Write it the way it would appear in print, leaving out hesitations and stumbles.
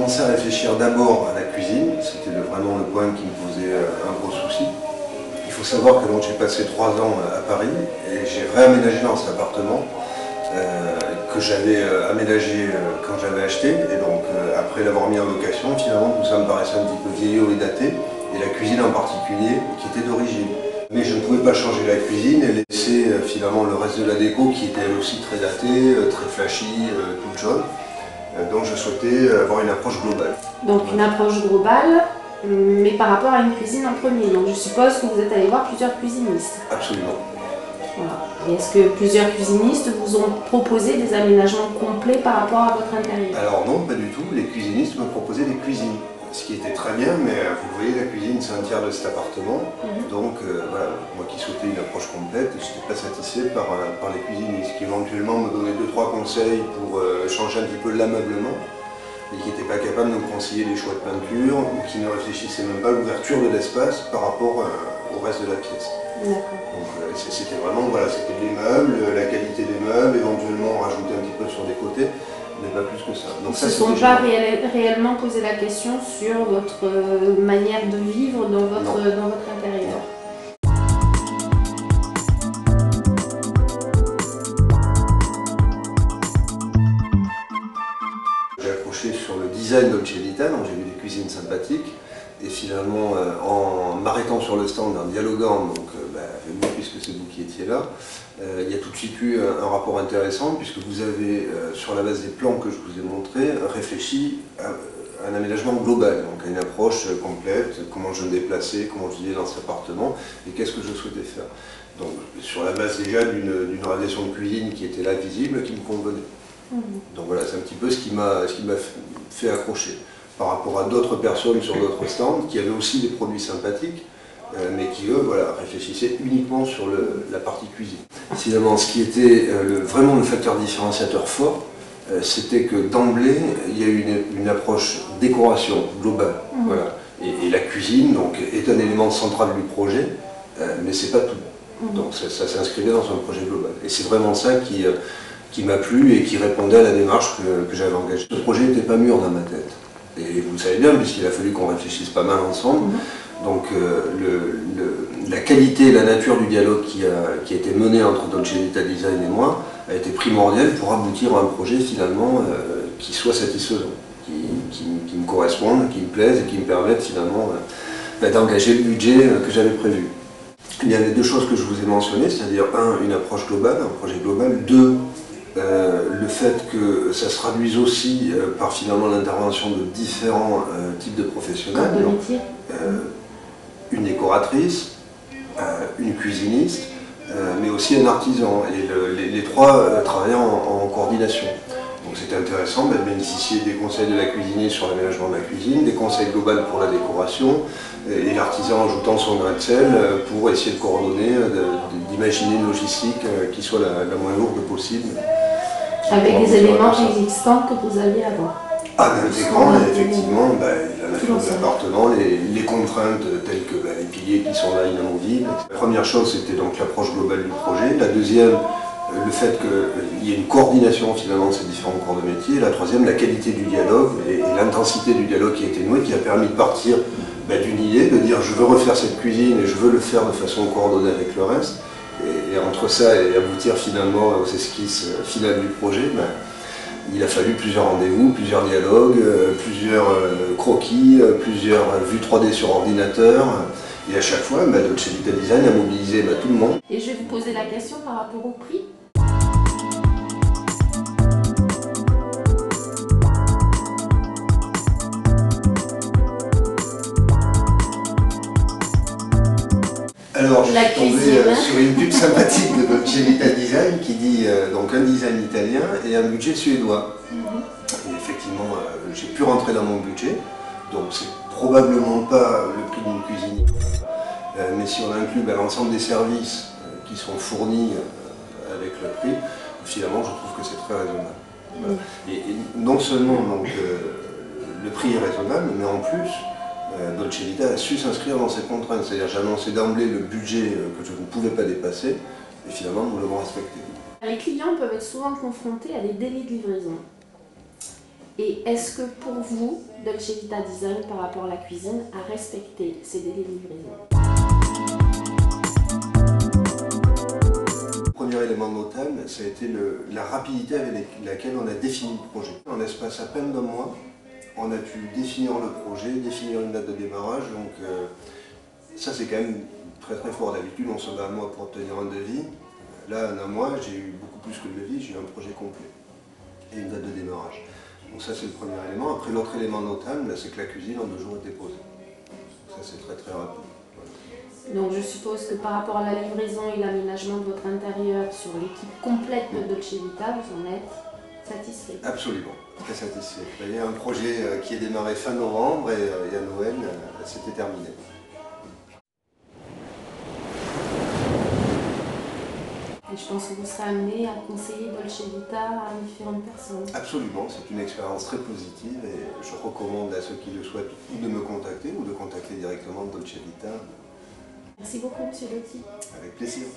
commencé à réfléchir d'abord à la cuisine, c'était vraiment le point qui me posait un gros souci. Il faut savoir que j'ai passé 3 ans à Paris et j'ai réaménagé dans cet appartement que j'avais aménagé quand j'avais acheté. Et donc après l'avoir mis en location, finalement tout ça me paraissait un petit peu vieillot et daté, et la cuisine en particulier qui était d'origine. Mais je ne pouvais pas changer la cuisine et laisser finalement le reste de la déco qui était elle aussi très datée, très flashy, toute jaune. Donc je souhaitais avoir une approche globale. Donc une approche globale, mais par rapport à une cuisine en premier. Donc je suppose que vous êtes allé voir plusieurs cuisinistes. Absolument. Voilà. Et est-ce que plusieurs cuisinistes vous ont proposé des aménagements complets par rapport à votre intérieur? Alors non, pas du tout. Les cuisinistes me proposaient des cuisines. Ce qui était très bien, mais vous voyez, la cuisine, c'est un tiers de cet appartement. Donc voilà, moi qui souhaitais une approche complète, je n'étais pas satisfait par les cuisinistes qui éventuellement me donnaient 2-3 conseils pour changer un petit peu l'ameublement, et qui n'étaient pas capables de me conseiller des choix de peinture, ou qui ne réfléchissaient même pas à l'ouverture de l'espace par rapport au reste de la pièce. Donc c'était vraiment, voilà, c'était les meubles, la qualité des meubles, éventuellement rajouter un petit peu sur des côtés, mais pas plus que ça. Donc ils ne se sont pas réellement posé la question sur votre manière de vivre dans votre intérieur. Non. J'ai accroché sur le design Dolce Vita, donc j'ai vu des cuisines sympathiques. Et finalement, en m'arrêtant sur le stand, en dialoguant, donc avec vous, puisque c'est vous qui étiez là, il y a tout de suite eu un rapport intéressant, puisque vous avez, sur la base des plans que je vous ai montrés, réfléchi à un aménagement global, donc à une approche complète, comment je me déplaçais, comment je vivais dans cet appartement, et qu'est-ce que je souhaitais faire. Donc sur la base déjà d'une réalisation de cuisine qui était là visible, qui me convenait. Donc voilà, c'est un petit peu ce qui m'a fait accrocher par rapport à d'autres personnes sur d'autres stands qui avaient aussi des produits sympathiques, mais qui eux voilà, réfléchissaient uniquement sur la partie cuisine. Finalement, ce qui était vraiment le facteur différenciateur fort, c'était que d'emblée, il y a eu une approche décoration globale. Voilà. Et la cuisine donc, est un élément central du projet, mais c'est pas tout. Donc ça s'inscrivait dans un projet global. Et c'est vraiment ça qui m'a plu et qui répondait à la démarche que j'avais engagée. Ce projet n'était pas mûr dans ma tête. Et vous le savez bien, puisqu'il a fallu qu'on réfléchisse pas mal ensemble. Donc la qualité et la nature du dialogue qui a été mené entre Dolce Vita Design et moi a été primordiale pour aboutir à un projet finalement qui soit satisfaisant, qui me corresponde, qui me plaise et qui me permette finalement d'engager le budget que j'avais prévu. Il y a les 2 choses que je vous ai mentionnées, c'est-à-dire 1, une approche globale, un projet global, 2, le fait que ça se traduise aussi par finalement l'intervention de différents types de professionnels. De métier. Une décoratrice, une cuisiniste, mais aussi un artisan, et les 3 travaillaient en coordination. Donc c'était intéressant de bénéficier des conseils de la cuisinière sur l'aménagement de la cuisine, des conseils globaux pour la décoration, et l'artisan ajoutant son grain de sel pour essayer de coordonner, d'imaginer une logistique qui soit la moins lourde possible. Avec des éléments existants que vous alliez avoir. Ah, intégrant, effectivement, la nature de l'appartement, les contraintes telles que les piliers qui sont là inamovibles. La première chose, c'était donc l'approche globale du projet. La deuxième, le fait qu'il y ait une coordination finalement de ces différents corps de métier. La troisième, la qualité du dialogue et l'intensité du dialogue qui a été noué, qui a permis de partir d'une idée, de dire je veux refaire cette cuisine et je veux le faire de façon coordonnée avec le reste. Et entre ça et aboutir finalement aux esquisses finales du projet, il a fallu plusieurs rendez-vous, plusieurs dialogues, plusieurs croquis, plusieurs vues 3D sur ordinateur. Et à chaque fois, Dolce Vita Design a mobilisé tout le monde. Et je vais vous poser la question par rapport au prix. Alors, je suis tombé sur une pub sympathique de Dolce Vita Design qui dit donc un design italien et un budget suédois. Et effectivement, j'ai pu rentrer dans mon budget, donc c'est probablement pas le prix d'une cuisine. Mais si on inclut l'ensemble des services qui sont fournis avec le prix, finalement je trouve que c'est très raisonnable. Voilà. Et non seulement donc, le prix est raisonnable, mais en plus, Dolce Vita a su s'inscrire dans ces contraintes. C'est-à-dire j'ai annoncé d'emblée le budget que je ne pouvais pas dépasser, et finalement nous l'avons respecté. Les clients peuvent être souvent confrontés à des délais de livraison. Et est-ce que pour vous, Dolce Vita Design par rapport à la cuisine a respecté ces délais de livraison? Le premier élément notable, ça a été la rapidité avec laquelle on a défini le projet. En l'espace à peine d'un mois, on a pu définir le projet, définir une date de démarrage, donc ça c'est quand même très très fort. D'habitude on se bat un mois pour obtenir un devis. Là en un mois j'ai eu beaucoup plus que le devis, j'ai eu un projet complet et une date de démarrage. Donc ça c'est le premier élément. Après l'autre élément notable, c'est que la cuisine en 2 jours était posée. Ça c'est très très rapide. Voilà. Donc je suppose que par rapport à la livraison et l'aménagement de votre intérieur sur l'équipe complète de Dolce Vita, vous en êtes satisfait? Absolument, très satisfait. Il y a un projet qui est démarré fin novembre et à Noël, c'était terminé. Et je pense que vous serez amené à conseiller Dolce Vita à différentes personnes. Absolument, c'est une expérience très positive et je recommande à ceux qui le souhaitent ou de me contacter ou de contacter directement Dolce Vita. Merci beaucoup, Monsieur Lotti. Avec plaisir.